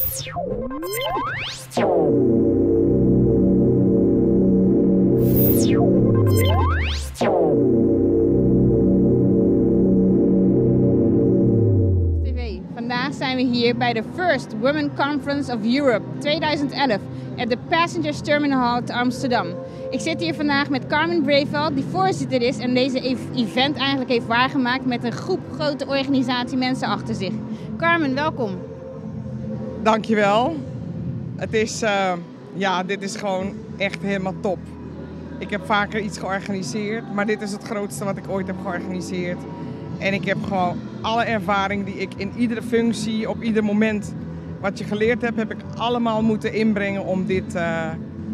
Vandaag zijn we hier bij de First Women Conference of Europe 2011 at the Passengers Terminal Hall te Amsterdam. Ik zit hier vandaag met Carmen Breveld, die voorzitter is en deze event eigenlijk heeft waargemaakt met een grote organisatie mensen achter zich. Carmen, welkom. Dankjewel. Het is, dit is gewoon echt helemaal top. Ik heb vaker iets georganiseerd, maar dit is het grootste wat ik ooit heb georganiseerd. En ik heb gewoon alle ervaring die ik in iedere functie, op ieder moment wat je geleerd hebt, heb ik allemaal moeten inbrengen om dit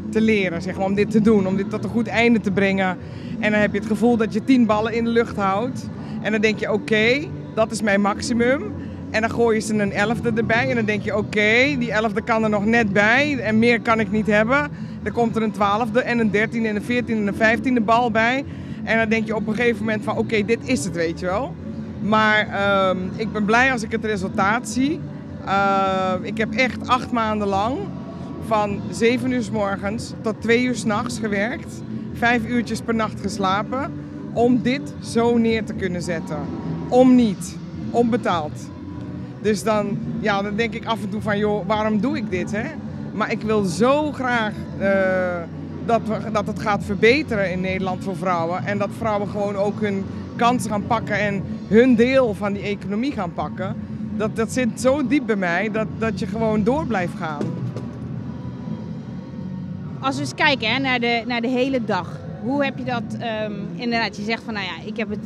te leren, zeg maar, om dit te doen, om dit tot een goed einde te brengen. En dan heb je het gevoel dat je 10 ballen in de lucht houdt. En dan denk je, oké, dat is mijn maximum. En dan gooi je ze een 11e erbij en dan denk je, oké, die 11e kan er nog net bij en meer kan ik niet hebben. Dan komt er een 12e en een 13e en een 14e en een 15e bal bij. En dan denk je op een gegeven moment van, oké, dit is het, weet je wel. Maar ik ben blij als ik het resultaat zie. Ik heb echt 8 maanden lang van 7 uur 's morgens tot 2 uur 's nachts gewerkt. 5 uurtjes per nacht geslapen om dit zo neer te kunnen zetten. Om niet. Onbetaald. Dus dan denk ik af en toe van, joh, waarom doe ik dit, hè? Maar ik wil zo graag dat het gaat verbeteren in Nederland voor vrouwen. En dat vrouwen gewoon ook hun kansen gaan pakken en hun deel van die economie gaan pakken. Dat zit zo diep bij mij dat je gewoon door blijft gaan. Als we eens kijken naar de hele dag. Hoe heb je dat inderdaad? Je zegt van, nou ja,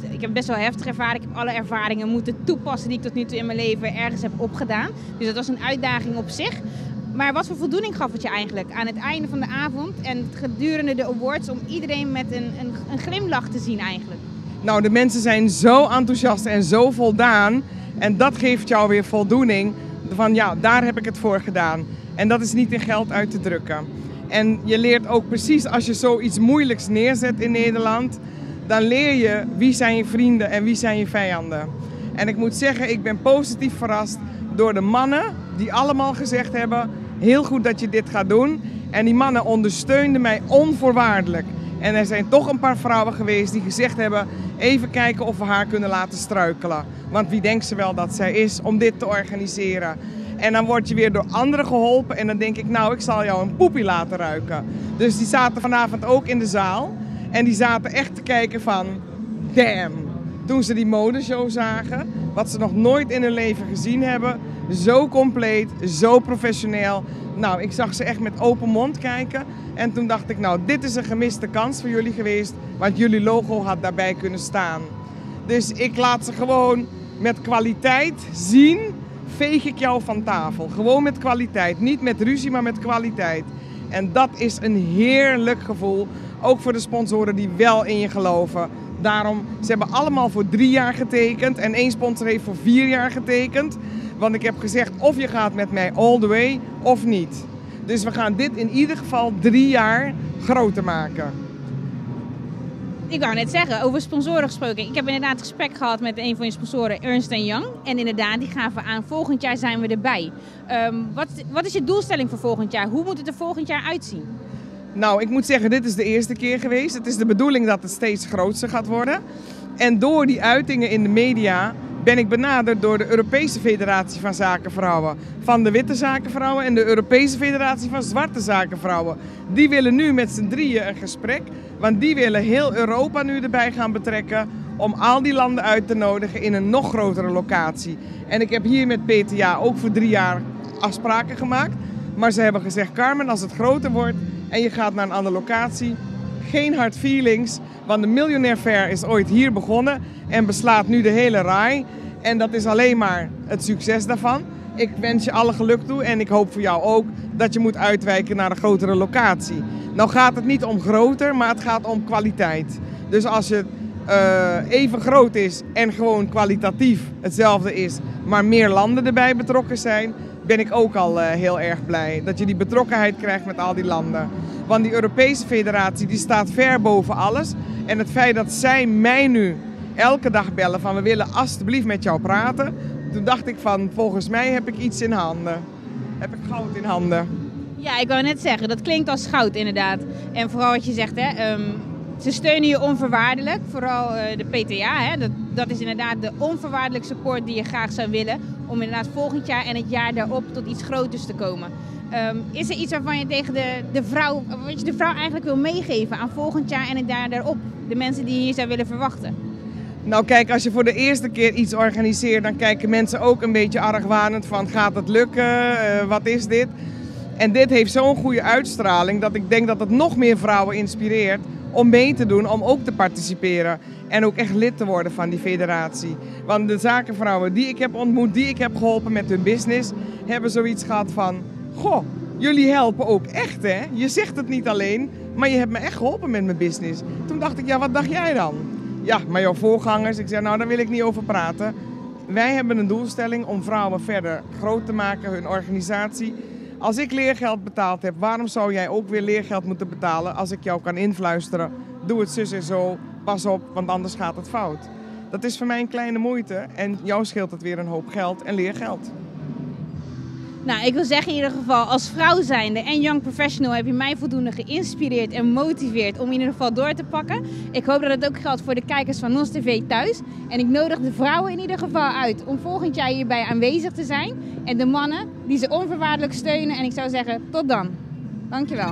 ik heb best wel heftig ervaren. Ik heb alle ervaringen moeten toepassen die ik tot nu toe in mijn leven ergens heb opgedaan. Dus dat was een uitdaging op zich. Maar wat voor voldoening gaf het je eigenlijk aan het einde van de avond en gedurende de awards om iedereen met een glimlach te zien eigenlijk? Nou, de mensen zijn zo enthousiast en zo voldaan. En dat geeft jou weer voldoening. Van ja, daar heb ik het voor gedaan. En dat is niet in geld uit te drukken. En je leert ook precies als je zoiets moeilijks neerzet in Nederland. Dan leer je wie zijn je vrienden en wie zijn je vijanden. En ik moet zeggen, ik ben positief verrast door de mannen die allemaal gezegd hebben, heel goed dat je dit gaat doen. En die mannen ondersteunden mij onvoorwaardelijk. En er zijn toch een paar vrouwen geweest die gezegd hebben, even kijken of we haar kunnen laten struikelen. Want wie denkt ze wel dat zij is om dit te organiseren? En dan word je weer door anderen geholpen en dan denk ik, nou, ik zal jou een poepie laten ruiken. Dus die zaten vanavond ook in de zaal en die zaten echt te kijken van, damn. Toen ze die modeshow zagen, wat ze nog nooit in hun leven gezien hebben, zo compleet, zo professioneel. Nou, ik zag ze echt met open mond kijken en toen dacht ik, nou, dit is een gemiste kans voor jullie geweest, want jullie logo had daarbij kunnen staan. Dus ik laat ze gewoon met kwaliteit zien, veeg ik jou van tafel. Gewoon met kwaliteit, niet met ruzie, maar met kwaliteit. En dat is een heerlijk gevoel, ook voor de sponsoren die wel in je geloven. Daarom, ze hebben allemaal voor 3 jaar getekend en 1 sponsor heeft voor 4 jaar getekend. Want ik heb gezegd, of je gaat met mij all the way of niet. Dus we gaan dit in ieder geval 3 jaar groter maken. Ik wou net zeggen, over sponsoren gesproken. Ik heb inderdaad gesprek gehad met een van je sponsoren, Ernst & Young. En inderdaad, die gaven aan, volgend jaar zijn we erbij. Wat is je doelstelling voor volgend jaar? Hoe moet het er volgend jaar uitzien? Nou, ik moet zeggen, dit is de eerste keer geweest. Het is de bedoeling dat het steeds groter gaat worden. En door die uitingen in de media ben ik benaderd door de Europese Federatie van Zakenvrouwen. Van de Witte Zakenvrouwen en de Europese Federatie van Zwarte Zakenvrouwen. Die willen nu met z'n drieën een gesprek. Want die willen heel Europa nu erbij gaan betrekken om al die landen uit te nodigen in een nog grotere locatie. En ik heb hier met PTA ook voor 3 jaar afspraken gemaakt. Maar ze hebben gezegd, Carmen, als het groter wordt en je gaat naar een andere locatie, geen hard feelings. Want de Millionaire Fair is ooit hier begonnen en beslaat nu de hele RAI. En dat is alleen maar het succes daarvan. Ik wens je alle geluk toe en ik hoop voor jou ook dat je moet uitwijken naar een grotere locatie. Nou gaat het niet om groter, maar het gaat om kwaliteit. Dus als het even groot is en gewoon kwalitatief hetzelfde is, maar meer landen erbij betrokken zijn, ben ik ook al heel erg blij. Dat je die betrokkenheid krijgt met al die landen. Want die Europese Federatie die staat ver boven alles. En het feit dat zij mij nu elke dag bellen van we willen alstublieft met jou praten. Toen dacht ik van volgens mij heb ik iets in handen. heb ik goud in handen. Ja, ik wou net zeggen, dat klinkt als goud inderdaad. En vooral wat je zegt, hè, ze steunen je onvoorwaardelijk. Vooral de PTA, hè, dat is inderdaad de onvoorwaardelijke support die je graag zou willen. Om inderdaad volgend jaar en het jaar daarop tot iets groters te komen. Is er iets waarvan je tegen de vrouw, wat je de vrouw eigenlijk wil meegeven aan volgend jaar en het jaar daarop? De mensen die je hier zou willen verwachten? Nou kijk, als je voor de eerste keer iets organiseert, dan kijken mensen ook een beetje argwanend van gaat het lukken, wat is dit? En dit heeft zo'n goede uitstraling dat ik denk dat het nog meer vrouwen inspireert om mee te doen, om ook te participeren. En ook echt lid te worden van die federatie. Want de zakenvrouwen die ik heb ontmoet, die ik heb geholpen met hun business, hebben zoiets gehad van, goh, jullie helpen ook echt hè. Je zegt het niet alleen, maar je hebt me echt geholpen met mijn business. Toen dacht ik, ja wat dacht jij dan? Ja, maar jouw voorgangers, ik zei nou daar wil ik niet over praten. Wij hebben een doelstelling om vrouwen verder groot te maken, hun organisatie. Als ik leergeld betaald heb, waarom zou jij ook weer leergeld moeten betalen als ik jou kan influisteren? Doe het zus en zo, pas op, want anders gaat het fout. Dat is voor mij een kleine moeite en jou scheelt het weer een hoop geld en leergeld. Nou, ik wil zeggen in ieder geval, als vrouw zijnde en young professional heb je mij voldoende geïnspireerd en motiveerd om in ieder geval door te pakken. Ik hoop dat het ook geldt voor de kijkers van NOS TV thuis. En ik nodig de vrouwen in ieder geval uit om volgend jaar hierbij aanwezig te zijn. En de mannen die ze onvoorwaardelijk steunen. En ik zou zeggen, tot dan. Dankjewel.